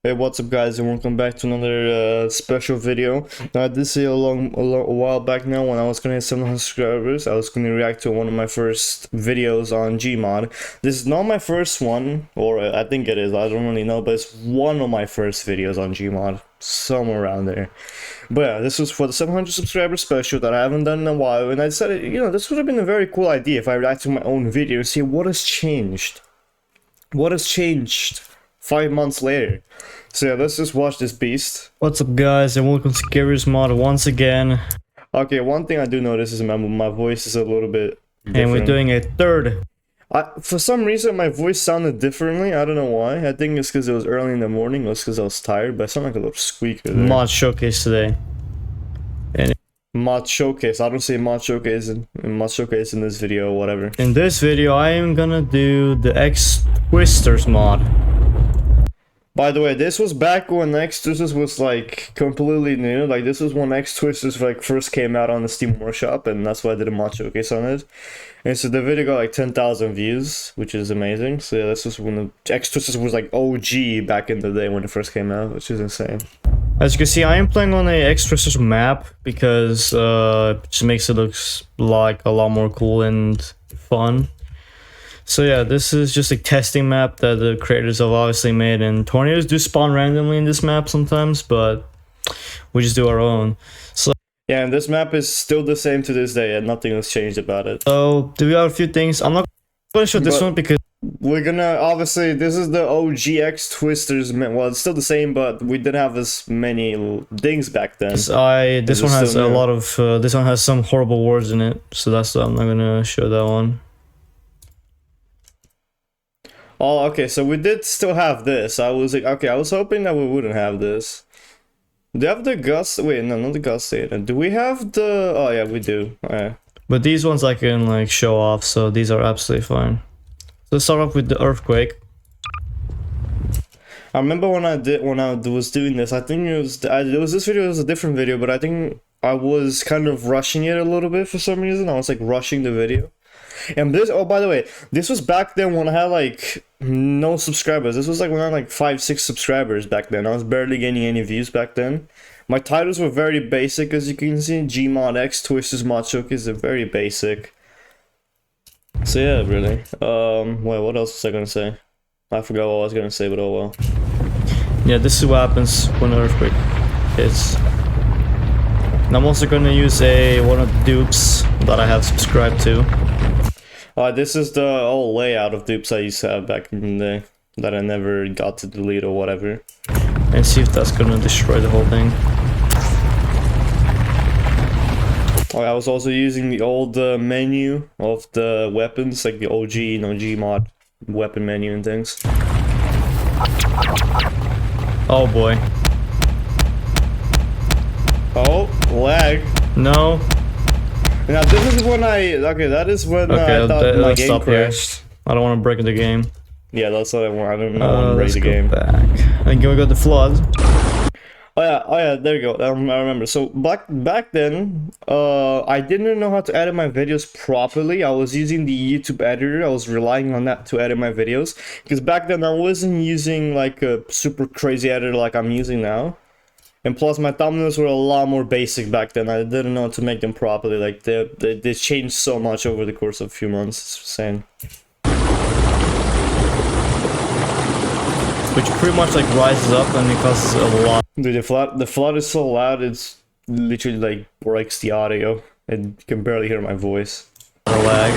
Hey, what's up, guys, and welcome back to another special video. Now, I did say a while back now, when I was gonna hit 700 subscribers, I was gonna react to one of my first videos on Gmod. This is not my first one, or I think it is, I don't really know, but it's one of my first videos on Gmod, somewhere around there. But yeah, this was for the 700 subscriber special that I haven't done in a while, and I decided, this would have been a very cool idea if I react to my own video and see what has changed. What has changed 5 months later? So yeah, let's just watch this beast. What's up, guys, and welcome to Garry'S mod once again. Okay, one thing I do notice is my voice is a little bit different. And we're doing a third. For some reason, my voice sounded differently. I don't know why. I think it's because it was early in the morning. It was because I was tired, but I sound like a little squeaker there. Mod showcase today. Mod showcase. I don't say mod showcase in this video or whatever. In this video, I am gonna do the X Twisters mod. By the way, this was back when X Twisters was like completely new. Like, this was when X Twisters like first came out on the Steam Workshop, and that's why I did a mod showcase on it. And so the video got like 10,000 views, which is amazing. So yeah, this was when the X Twisters was like OG back in the day when it first came out, which is insane. As you can see, I am playing on a X Twisters map because it just makes it look like a lot more cool and fun. So yeah, this is just a testing map that the creators have obviously made, and tornadoes do spawn randomly in this map sometimes, but we just do our own. So yeah, and this map is still the same to this day, and nothing has changed about it. So do we have a few things? I'm not gonna show this one because we're gonna, obviously, this is the OG X Twisters. Well, it's still the same, but we didn't have as many things back then. this one has a lot of this one has some horrible words in it, so that's why I'm not gonna show that one. Oh, okay, so we did still have this. I was like, okay, I was hoping that we wouldn't have this. Do you have the gust? Wait, no, not the gust data. Do we have the? Oh yeah, we do. Yeah. But these ones I can like show off, so these are absolutely fine. So let's start off with the earthquake. I remember when I was doing this. I think it was this video. It was a different video, but I think I was kind of rushing it a little bit for some reason. I was like rushing the video. And this, oh, by the way, this was back then when I had like no subscribers. This was like when I had like 5-6 subscribers back then. I was barely getting any views back then. My titles were very basic, as you can see. Gmod X Twisters mod showcase are very basic. So yeah, really. Wait, what else was I gonna say? I forgot what I was gonna say, but oh well. Yeah, this is what happens when an earthquake hits. And I'm also gonna use one of the dupes that I have subscribed to. This is the old layout of dupes I used to have back in the day that I never got to delete or whatever. And see if that's gonna destroy the whole thing. I was also using the old menu of the weapons, like the OG, Gmod weapon menu and things. Oh boy. Oh, lag. No. Now this is when that is when I thought my game crashed. I don't want to break the game. Yeah, that's what I want. I don't want to break the game. Back. And we got the flood. Oh yeah, there you go. I remember. So back then, I didn't know how to edit my videos properly. I was using the YouTube editor. I was relying on that to edit my videos, because back then I wasn't using like a super crazy editor like I'm using now. And plus, my thumbnails were a lot more basic back then. I didn't know how to make them properly. Like, they changed so much over the course of a few months. It's insane. Which pretty much like rises up and it causes a lot. Dude, the flood is so loud, it's literally like breaks the audio. And you can barely hear my voice. Lag.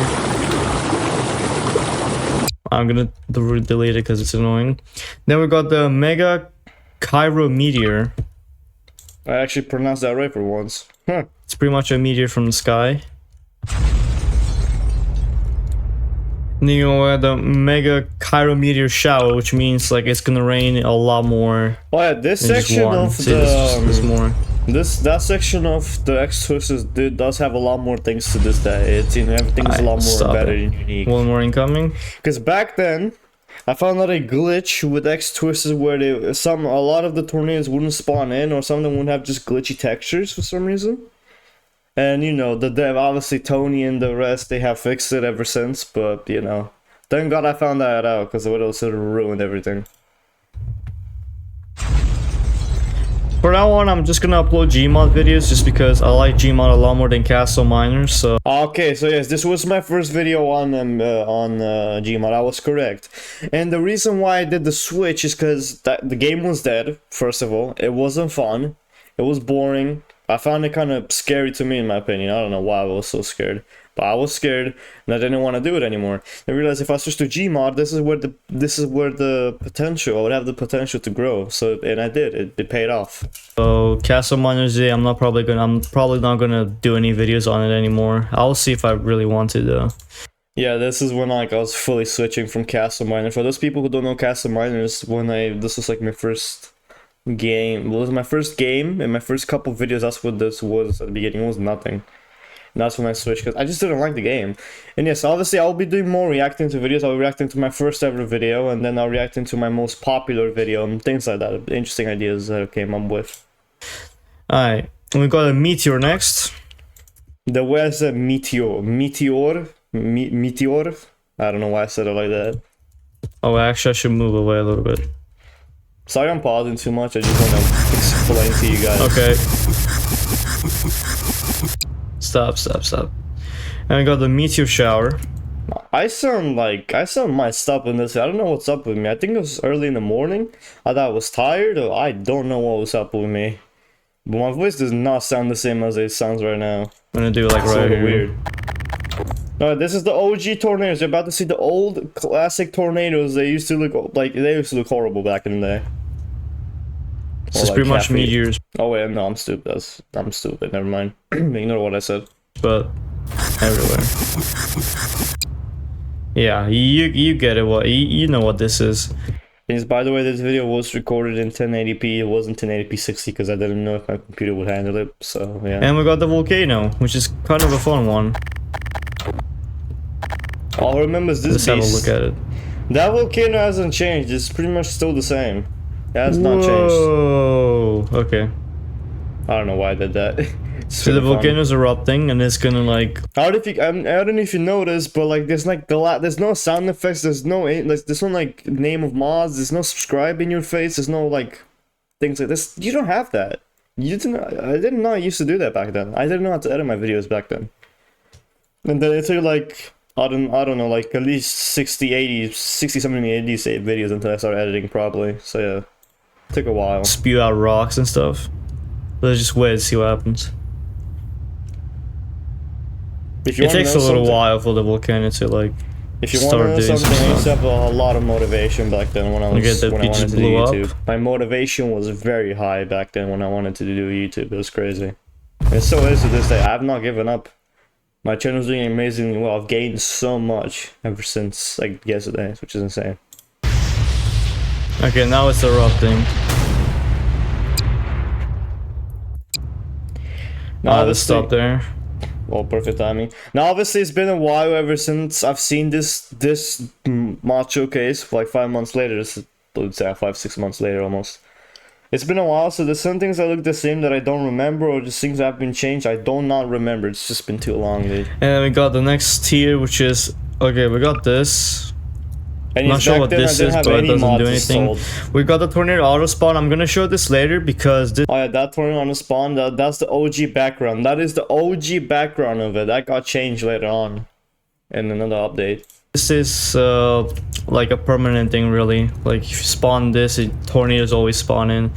I'm gonna delete it because it's annoying. Then we got the Mega Cairo Meteor. I actually pronounced that right for once. Huh. It's pretty much a meteor from the sky. And then you got the Mega Cairo Meteor Shower, which means like it's gonna rain a lot more. Oh yeah, this section of that section of the X Twisters does have a lot more things to this day. It's, everything's a lot more better and unique. One more incoming. Because back then, I found out a glitch with X Twisters where a lot of the tornadoes wouldn't spawn in, or some of them would have just glitchy textures for some reason. And the dev, obviously Tony and the rest, they have fixed it ever since, but thank God I found that out, because it would have sort of ruined everything. For now on, I'm just gonna upload Gmod videos just because I like Gmod a lot more than Castleminer. So okay, so yes, this was my first video on Gmod. I was correct, and the reason why I did the switch is because the game was dead. First of all, it wasn't fun. It was boring. I found it kind of scary to me, in my opinion. I don't know why I was so scared, but I was scared and I didn't want to do it anymore. I realized if I switch to Gmod, this is where the potential, I would have the potential to grow. So, and I did. It paid off. So Castleminer Z, I'm probably not gonna do any videos on it anymore. I'll see if I really want to though. Yeah, this is when like I was fully switching from Castleminer. For those people who don't know Castleminer, this was like my first game. Well, it was my first game and my first couple videos. That's what this was at the beginning. It was nothing. And that's when I switched because I just didn't like the game. And yes, obviously I'll be doing more reacting to videos. I'll be reacting to my first ever video, and then I'll reacting to my most popular video and things like that. Interesting ideas that I came up with. Alright, we got a meteor next. The way I said meteor. I don't know why I said it like that. Oh, actually, I should move away a little bit. Sorry I'm pausing too much, I just want to explain to you guys. Okay. Stop. And we got the meteor shower. I sound messed up in this. I don't know what's up with me. I think it was early in the morning. I thought I was tired, or I don't know what was up with me. But my voice does not sound the same as it sounds right now. I'm gonna do like It's right sort of here. weird. No, this is the OG tornadoes. You're about to see the old classic tornadoes. They used to look horrible back in the day. This is pretty much meteors, Oh wait, no, I'm stupid. I'm stupid. Never mind. Ignore what I said. but everywhere. Yeah, you get it. You know what this is. Yes, by the way, this video was recorded in 1080p. It wasn't 1080p 60 because I didn't know if my computer would handle it. So yeah. And we got the volcano, which is kind of a fun one. All I remember is this Let's have a beast. look at it. That volcano hasn't changed. It's pretty much still the same. It has not changed. Whoa. Okay. I don't know why I did that. It's So the super fun. volcano's erupting, and it's gonna like. I don't know if you noticed, but like there's like there's no sound effects. There's no like name of mods. There's no subscribe in your face. There's no like things like this. You don't have that. You didn't. I didn't know I used to do that back then. I didn't know how to edit my videos back then. And then it took like I don't know, like at least 60 something 80 videos until I started editing properly. So yeah, it took a while. Spew out rocks and stuff. Let's just wait and see what happens. If you It wanna takes know a little something- while for the volcano to like. If you want to start know doing something, I used to stuff. have a lot of motivation back then when I Look was at that, when I it wanted just to do blew up. YouTube. My motivation was very high back then when I wanted to do YouTube. It was crazy. And it still is to this day. I have not given up. My channel's doing amazingly well. I've gained so much ever since like yesterday, which is insane. Okay, now it's erupting. Now Let's stop there. Well, perfect timing. Now, obviously, it's been a while ever since I've seen this mod showcase. Like 5 months later, let's say 5-6 months later almost. It's been a while, so there's some things that look the same that I don't remember, or just things that have been changed I do not remember. It's just been too long, dude. And we got the next tier, which is okay. We got this. And Not sure back what then, I this didn't is, have but it any doesn't mods do anything. installed. We got the tornado auto spawn. I'm gonna show this later because this. Oh yeah, that tornado on the spawn, that's the OG background. That is the OG background of it. That got changed later on in another update. This is like a permanent thing, really. Like if you spawn this, tornadoes always spawn in.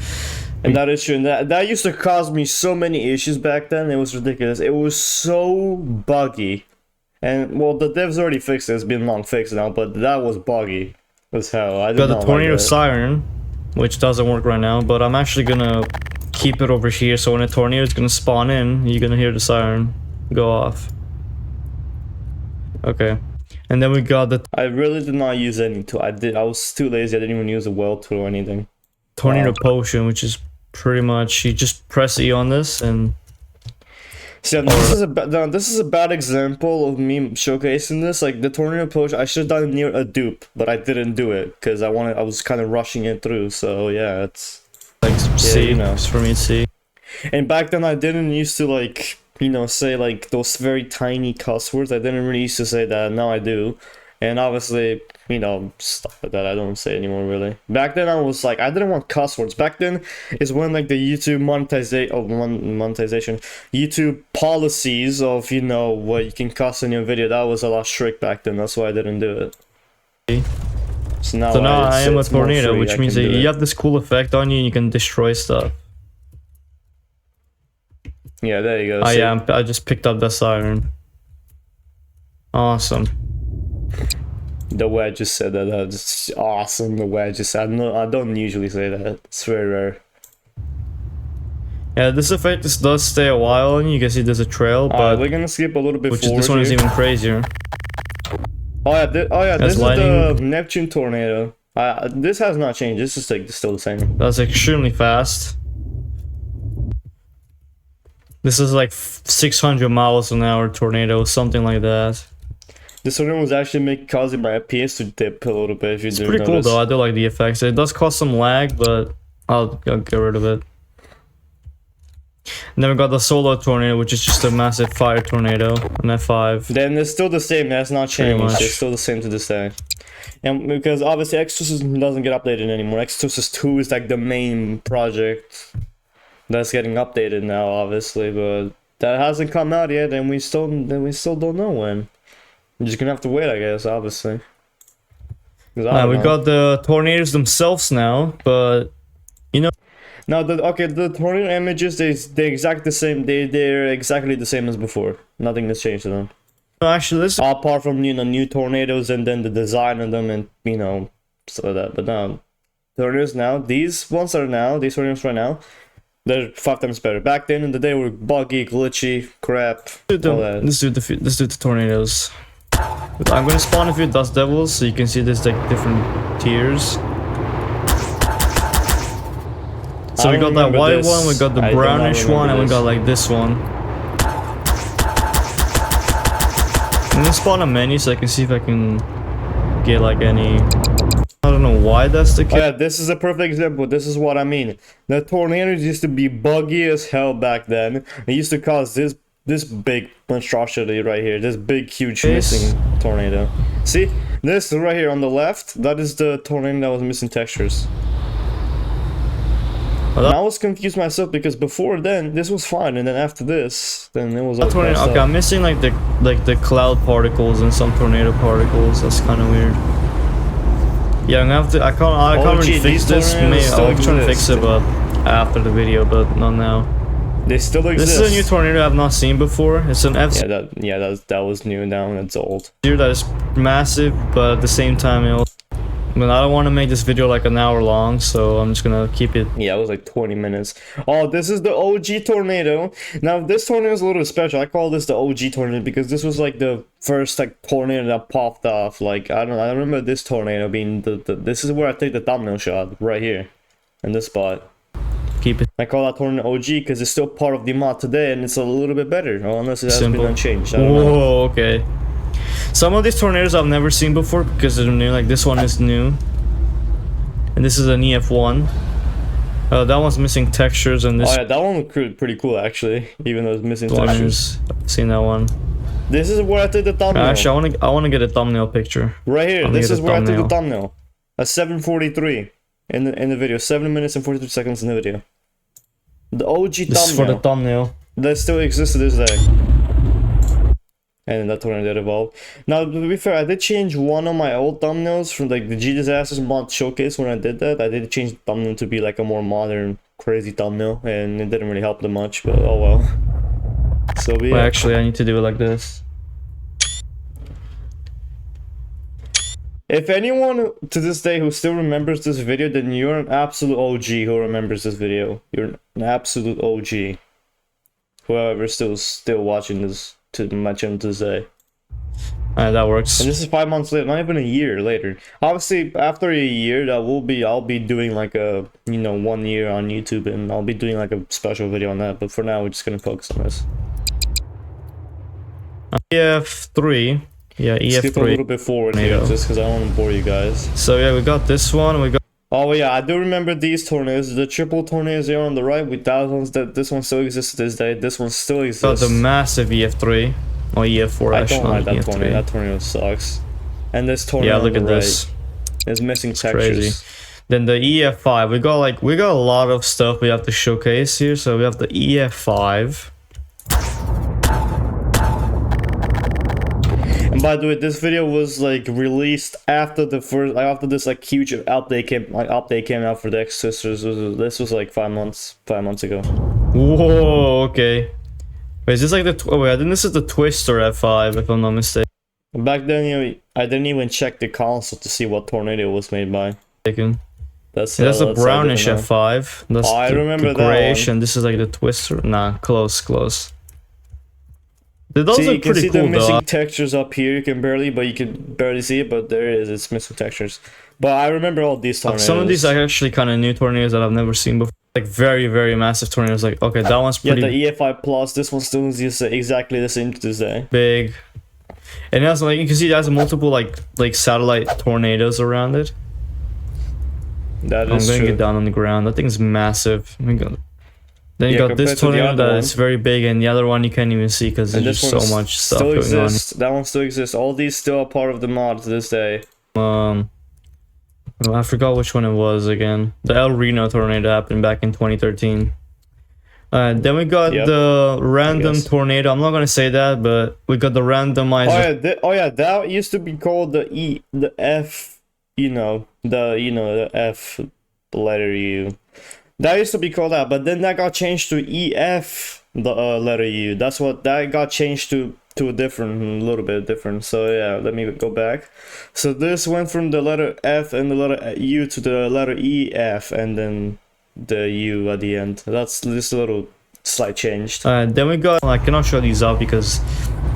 And that is true. And that used to cause me so many issues back then. It was ridiculous. It was so buggy. And well, the devs already fixed it. It's been long fixed now, but that was buggy as hell. I did Got the not tornado like that. siren, which doesn't work right now, but I'm actually gonna keep it over here. So when a tornado is gonna spawn in, you're gonna hear the siren go off. Okay. And then we got the I really did not use any tool. I was too lazy. I didn't even use a weld tool or anything. tornado potion, which is pretty much you just press E on this and See, this is a bad example of me showcasing this. Like the tornado potion, I should have done it near a dupe, but I didn't do it because I was kind of rushing it through. So yeah, it's like C, you know. just for me to see. And back then I didn't used to like say like those very tiny cuss words. I didn't really used to say that. Now I do, and obviously you know, stuff like that. I don't say anymore really. Back then I was like, I didn't want cuss words. Back then is when like the YouTube monetization, YouTube policies of, you know, what you can cuss in your video, that was a lot strict back then. That's why I didn't do it. So now I am a it's more tornado, free. which means that you have this cool effect on you and you can destroy stuff. Yeah, there you go. Oh yeah, I just picked up the siren. Awesome. The way I just said that, that's awesome. The way I just said, no, I don't usually say that. It's very rare. Yeah, this effect does stay a while, and you can see there's a trail, but we're gonna skip a little bit forward. This one is even crazier. Oh yeah, this lightning. is the Neptune tornado. This has not changed. This is like still the same. That's extremely fast. This is like 600 miles an hour tornado, something like that. This one was actually causing my FPS to dip a little bit. If you It's pretty cool though. I do like the effects. It does cause some lag, but I'll get rid of it. And then we got the solar tornado, which is just a massive fire tornado, an F5. Then it's still the same. That's not changed. It's still the same to this day. And because obviously Exorcism doesn't get updated anymore. Exorcist 2 is like the main project that's getting updated now, obviously, but that hasn't come out yet, and we still don't know when. You're just gonna have to wait, I guess, obviously. We got the tornadoes themselves now, but you know. Now the tornado images they're exactly the same. They're exactly the same as before. Nothing has changed to them. Actually, this apart from, you know, new tornadoes and then the design of them and, you know, stuff like that. But now tornadoes now, these tornadoes right now, they're 5 times better. Back then in the day were buggy, glitchy, crap. Let's do the tornadoes. I'm gonna spawn a few dust devils so you can see there's like different tiers. So we got that white one, we got the brownish one, and we got like this one. I'm gonna spawn a menu so I can see if I can get like any. I don't know why that's the case. Oh yeah, this is a perfect example. This is what I mean. The tornadoes used to be buggy as hell back then. It used to cause this big monstrosity right here. This big, huge missing tornado. See? This right here on the left, that is the tornado that was missing textures. And I was confused myself because before then, this was fine. And then after this, then it was all tornado. Okay, I'm missing like the cloud particles and some tornado particles. That's kind of weird. Yeah, I'm gonna have to. I can't really fix this. I'll try to fix it, but after the video, but not now. They still exist. This is a new tornado I've not seen before. It's an F. That was new. Now it's old. That is massive, but at the same time, I don't want to make this video like an hour long, so I'm just gonna keep it. Yeah, it was like 20 minutes. Oh, this is the OG tornado. Now this tornado is a little special. I call this the OG tornado because this was like the first like tornado that popped off. Like I remember this tornado being this is where I take the thumbnail shot right here, in this spot. Keep it. I call that tornado OG because it's still part of the mod today, and it's a little bit better, unless it has been unchanged. I don't know. Okay. Some of these tornadoes I've never seen before because they're new. Like this one is new, and this is an EF1. That one's missing textures, and this. Oh yeah, that one looked pretty cool actually, even though it's missing textures. I've seen that one. This is where I took the thumbnail. Actually, I wanna get a thumbnail picture. Right here. This is where I took the thumbnail. At 7:43 in the video. 7 minutes and 43 seconds in the video. The OG thumbnail. This is for the thumbnail. That still exists to this day. And that tornado evolved. Now, to be fair, I did change one of my old thumbnails from like the G Disasters mod showcase. When I did that, I did change the thumbnail to be like a more modern, crazy thumbnail, and it didn't really help them much. But oh well. So be it. Well, actually, I need to do it like this. If anyone to this day who still remembers this video, then you're an absolute OG who remembers this video. You're an absolute OG. Whoever's still watching this to my channel to this day. That works. And this is 5 months later, not even a year later. Obviously, after a year, I'll be doing like a 1 year on YouTube, and I'll be doing like a special video on that. But for now, we're just gonna focus on this. EF3. Yeah, EF3. Skip a little bit forward here, just because I don't want to bore you guys. So yeah, we got this one. We got. Oh yeah, I do remember these tornadoes. The triple tornadoes here on the right. With that ones, this one still exists to this day. This one still exists. Got the massive EF3 or EF4. I don't like that tornado. That tornado sucks. and this tornado. Yeah, look on at the this. right is missing It's textures. crazy. Then the EF5, we got a lot of stuff we have to showcase here. So we have the EF5. And by the way, this video was like released after the first, like after this like huge update came out for the X sisters. This was like 5 months ago. Whoa, okay. Wait, is this like the? Wait, I think this is the Twister F5, if I'm not mistaken. Back then, I didn't even check the console to see what tornado was made by. That's the brownish F5. That's I remember the that grayish, one. and this is like the Twister. Nah, close. Those See, are you can pretty see the cool, missing though. textures up here. You can barely see it, but there it is. It's missing textures. But I remember all these tornadoes. Some of these are actually kind of new tornadoes that I've never seen before. Like very massive tornadoes. Like, okay, that one's yeah, pretty the EF5 Plus. This one still is exactly the same to this day. big. And it has, like, you can see it has multiple like satellite tornadoes around it. That I'm is gonna true. get down on the ground. That thing's massive. Then you got compared this to the tornado other that one. is very big, and the other one you can't even see because And there's this just one so much stuff still going on. exists. That one still exists. All these still are part of the mod to this day. Oh, I forgot which one it was again. The El Reno tornado happened back in 2013. Then we got Yep, the random guess. tornado. I'm not gonna say that, but we got the randomizer. Oh yeah, that used to be called the F. The F letter U. That used to be called that, but then that got changed to EF, the letter U. That's what that got changed to a little bit different. So yeah, let me go back. So this went from the letter F and the letter U to the letter EF, and then the U at the end. That's just a little slight change. Then we got. I cannot show these up because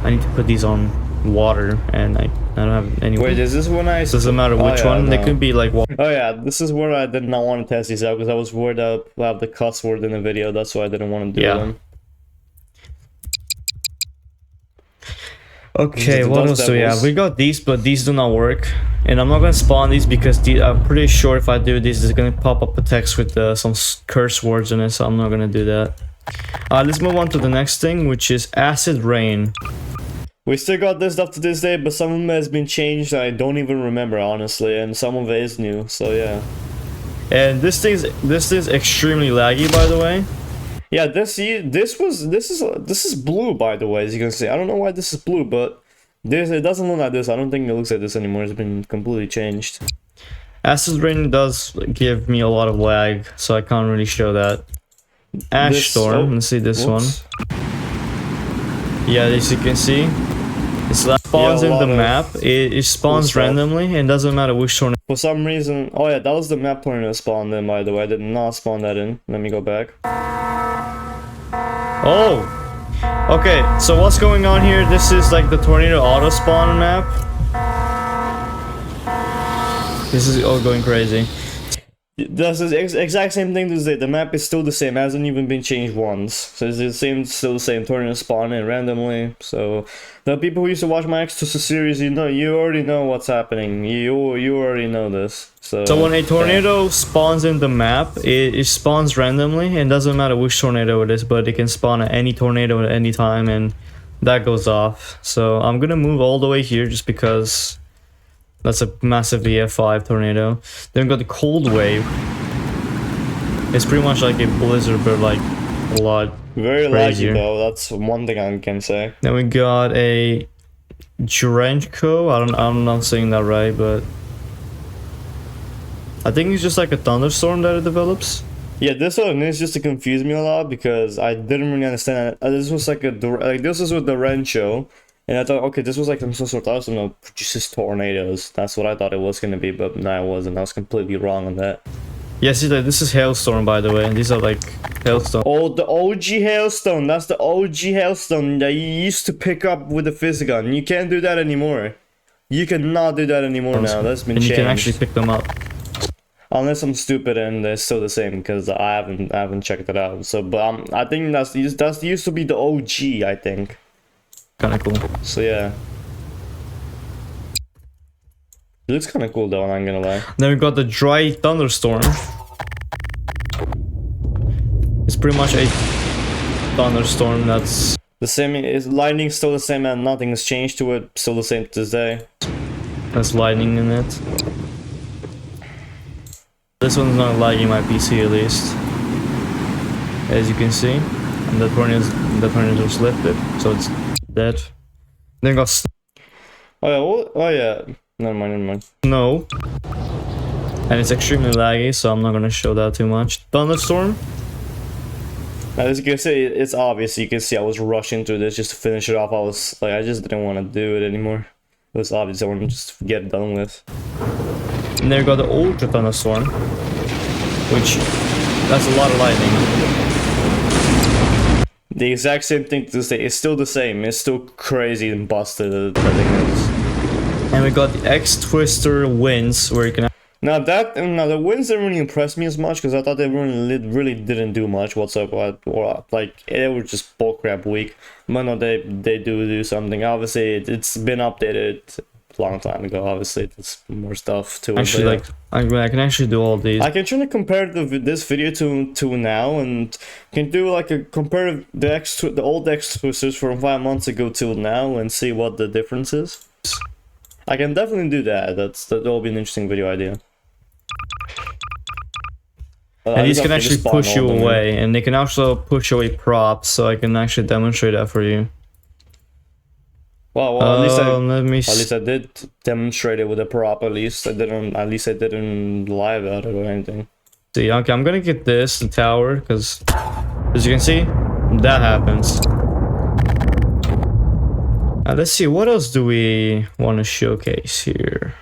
I need to put these on water, and I don't have any. Wait, is this one I? Doesn't matter which yeah, one. They no. could be like. Oh yeah, this is where I did not want to test these out because I was worried I'll have the cuss word in the video. That's why I didn't want to do them. Okay, The what dust else do we have? devils. We got these, but these do not work. And I'm not gonna spawn these because I'm pretty sure if I do this, it's gonna pop up a text with some curse words in it, so I'm not gonna do that. Let's move on to the next thing, which is acid rain. We still got this stuff to this day, but some of them has been changed. I don't even remember honestly, and some of it is new. So yeah. And this is extremely laggy, by the way. Yeah, this is blue, by the way, as you can see. I don't know why this is blue, but it doesn't look like this. I don't think it looks like this anymore. It's been completely changed. Acid rain does give me a lot of lag, so I can't really show that. Ash storm. Let's see this whoops. one. Yeah, as you can see, it spawns in the map. It spawns stuff. randomly, and doesn't matter which tornado. For some reason, oh yeah, that was the map tornado spawned in, by the way. I did not spawn that in. Let me go back. Oh! Okay, so what's going on here? This is like the tornado auto spawn map. This is all going crazy. That's the exact same thing to say. The map is still the same. It hasn't even been changed once. So it's still the same. Tornado spawn in randomly. So the people who used to watch my Exorcist series, you already know what's happening. You already know this. So when a tornado spawns in the map, it spawns randomly, and doesn't matter which tornado it is, but it can spawn at any tornado at any time, and that goes off. So I'm gonna move all the way here just because that's a massive EF5 tornado. Then we got the cold wave. It's pretty much like a blizzard, but like a lot very crazier. laggy though. That's one thing I can say. Then we got a Drenchko. I'm not saying that right, but I think it's just like a thunderstorm that it develops. Yeah, this one is just to confuse me a lot because I didn't really understand it. This was like this was with the Rencho, and I thought, okay, this was like some sort of thunderstorm that produces tornadoes. That's what I thought it was gonna be, but no, it wasn't. I was completely wrong on that. Yeah, see, like, this is hailstorm, by the way, and these are like hailstorm. Oh, the OG hailstone. That's the OG hailstone that you used to pick up with the fizz gun. You can't do that anymore. You cannot do that anymore now. That's been And changed. you can actually pick them up. Unless I'm stupid and they're still the same because I haven't checked it out. So, but I think that used to be the OG. I think. Kind of cool. So yeah. It looks kind of cool though, I'm gonna lie. Then we got the dry thunderstorm. It's pretty much a thunderstorm that's the same. Is lightning still the same and nothing has changed to it? Still the same to this day. There's lightning in it. This one's not lagging my PC at least, as you can see. And the tornado just lifted, so it's dead. Then got Oh yeah, oh yeah. Never mind. snow, and it's extremely laggy, so I'm not gonna show that too much. Thunderstorm. As you can see, it's obvious. You can see I was rushing through this just to finish it off. I was like, I just didn't want to do it anymore. It was obvious. I wanted to just get it done with. And there you got the ultra thunderstorm, which that's a lot of lightning. The exact same thing to say. It's still the same. It's still crazy and busted. That thing is. And we got the X Twister winds, where you can. Now the wins didn't really impress me as much because I thought they really didn't do much whatsoever. Or like it was just bullcrap weak. But no, they do something. Obviously, it's been updated a long time ago. Obviously, there's more stuff to it. Actually, like I can actually do all these. I can try to compare this video to now, and can do like a compare the old X twisters from 5 months ago till now, and see what the difference is. I can definitely do that. That'll be an interesting video idea. And these can actually push you away, and they can also push away props, so I can actually demonstrate that for you. Well, at least I did demonstrate it with a prop. At least I didn't lie about it or anything. See, okay, I'm gonna get the tower, because as you can see, that happens. Let's see, what else do we want to showcase here?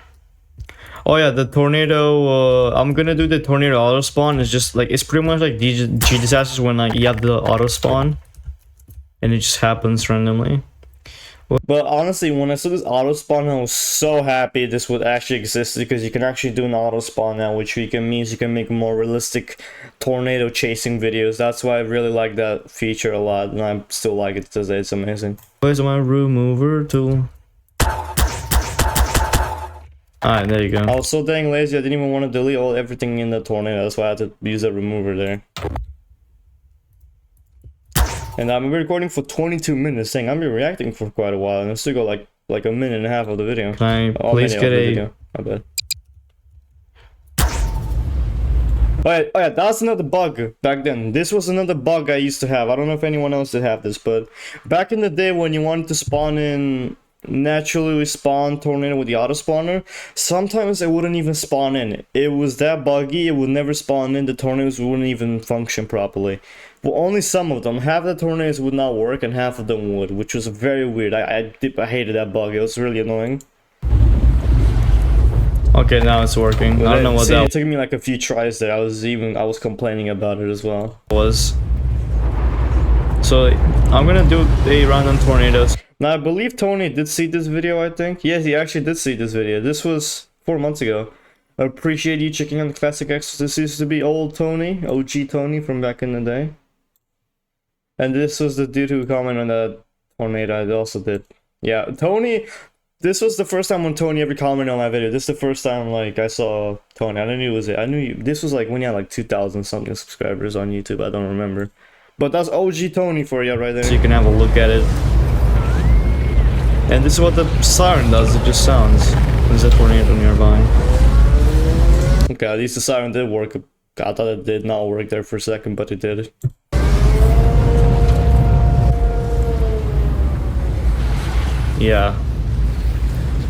Oh yeah, the tornado. I'm gonna do the tornado auto spawn. It's just like it's pretty much like G disasters when like you have the auto spawn, and it just happens randomly. But honestly, when I saw this auto spawn, I was so happy this would actually exist because you can actually do an auto spawn now, which means you can make more realistic tornado chasing videos. That's why I really like that feature a lot, and I still like it today. It's amazing. Where's my remover tool? Alright, there you go. I was so dang lazy, I didn't even want to delete everything in the tornado. That's why I had to use a remover there. And I'm recording for 22 minutes. Dang, I've been reacting for quite a while, and I still got like a minute and a half of the video. Can I please get a... My bad. Oh yeah, that's another bug back then. This was another bug I used to have. I don't know if anyone else did have this, but back in the day when you wanted to spawn in naturally spawn tornado with the auto spawner, sometimes it wouldn't even spawn in. It was that buggy, it would never spawn in. The tornadoes wouldn't even function properly. Well, only some of them. Half the tornadoes would not work and half of them would, which was very weird. I hated that bug. It was really annoying. Okay, now it's working. I don't know what that it took me like a few tries there. I was complaining about it as well. Was. So I'm gonna do a random tornadoes. Now I believe Tony did see this video, I think. Yes, he actually did see this video. This was 4 months ago. I appreciate you checking on the Classic X. This used to be old Tony, OG Tony from back in the day. And this was the dude who commented on that tornado. I also did. Yeah, Tony. This was the first time when Tony ever commented on my video. This is the first time like I saw Tony. I knew it was it. I knew you. This was like when you had like 2,000 something subscribers on YouTube. I don't remember. But that's OG Tony for you right there. So you can have a look at it. And this is what the siren does. It just sounds. There's a tornado nearby. Okay, at least the siren did work. I thought it did not work there for a second, but it did. Yeah.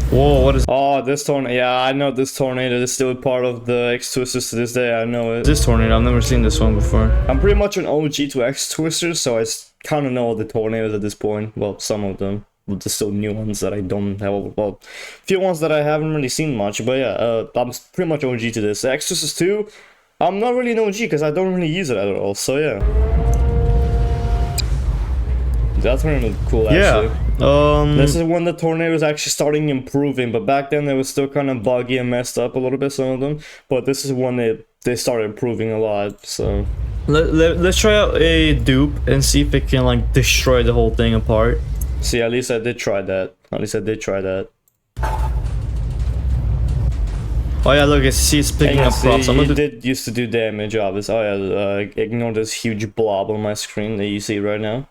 Whoa, what is... Oh, this tornado. Yeah, I know this tornado is still part of the X Twisters to this day. I know it. This tornado, I've never seen this one before. I'm pretty much an OG to X Twisters, so I kind of know the tornadoes at this point. Well, some of them. But there's still new ones that I don't have. Well, few ones that I haven't really seen much. But yeah, I'm pretty much OG to this. The X Twisters 2, I'm not really an OG because I don't really use it at all. So yeah. That tornado cool actually. Yeah. This is when the tornado was actually starting improving, but back then they was still kind of buggy and messed up a little bit, some of them. But this is when they started improving a lot. So let's try out a dupe and see if it can like destroy the whole thing apart. See, at least I did try that. At least I did try that. Oh yeah, look, it's picking up props. It did used to do damage, obviously. Oh yeah, ignore this huge blob on my screen that you see right now.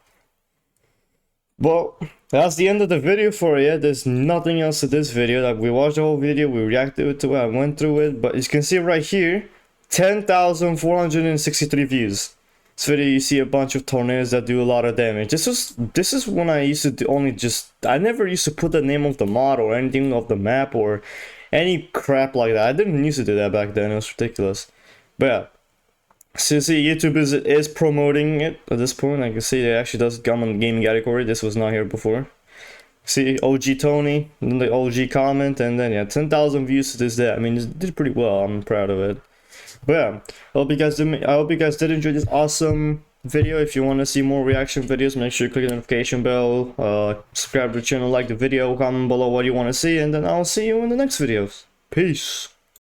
Well, That's the end of the video for you. There's nothing else to this video. Like, we watched the whole video, we reacted to it, I went through it, but as you can see right here, 10,463 views. This video, you see a bunch of tornadoes that do a lot of damage. This is when I used to I never used to put the name of the mod or anything of the map or any crap like that. I didn't used to do that back then. It was ridiculous. But yeah. So you see, YouTube is promoting it at this point. I can see it actually does come on the gaming category. This was not here before. See, OG Tony, and then the OG comment, and then yeah, 10,000 views to this day. I mean, it did pretty well. I'm proud of it. But yeah, I hope you guys did enjoy this awesome video. If you want to see more reaction videos, make sure you click the notification bell, subscribe to the channel, like the video, comment below what you want to see, and then I'll see you in the next videos. Peace.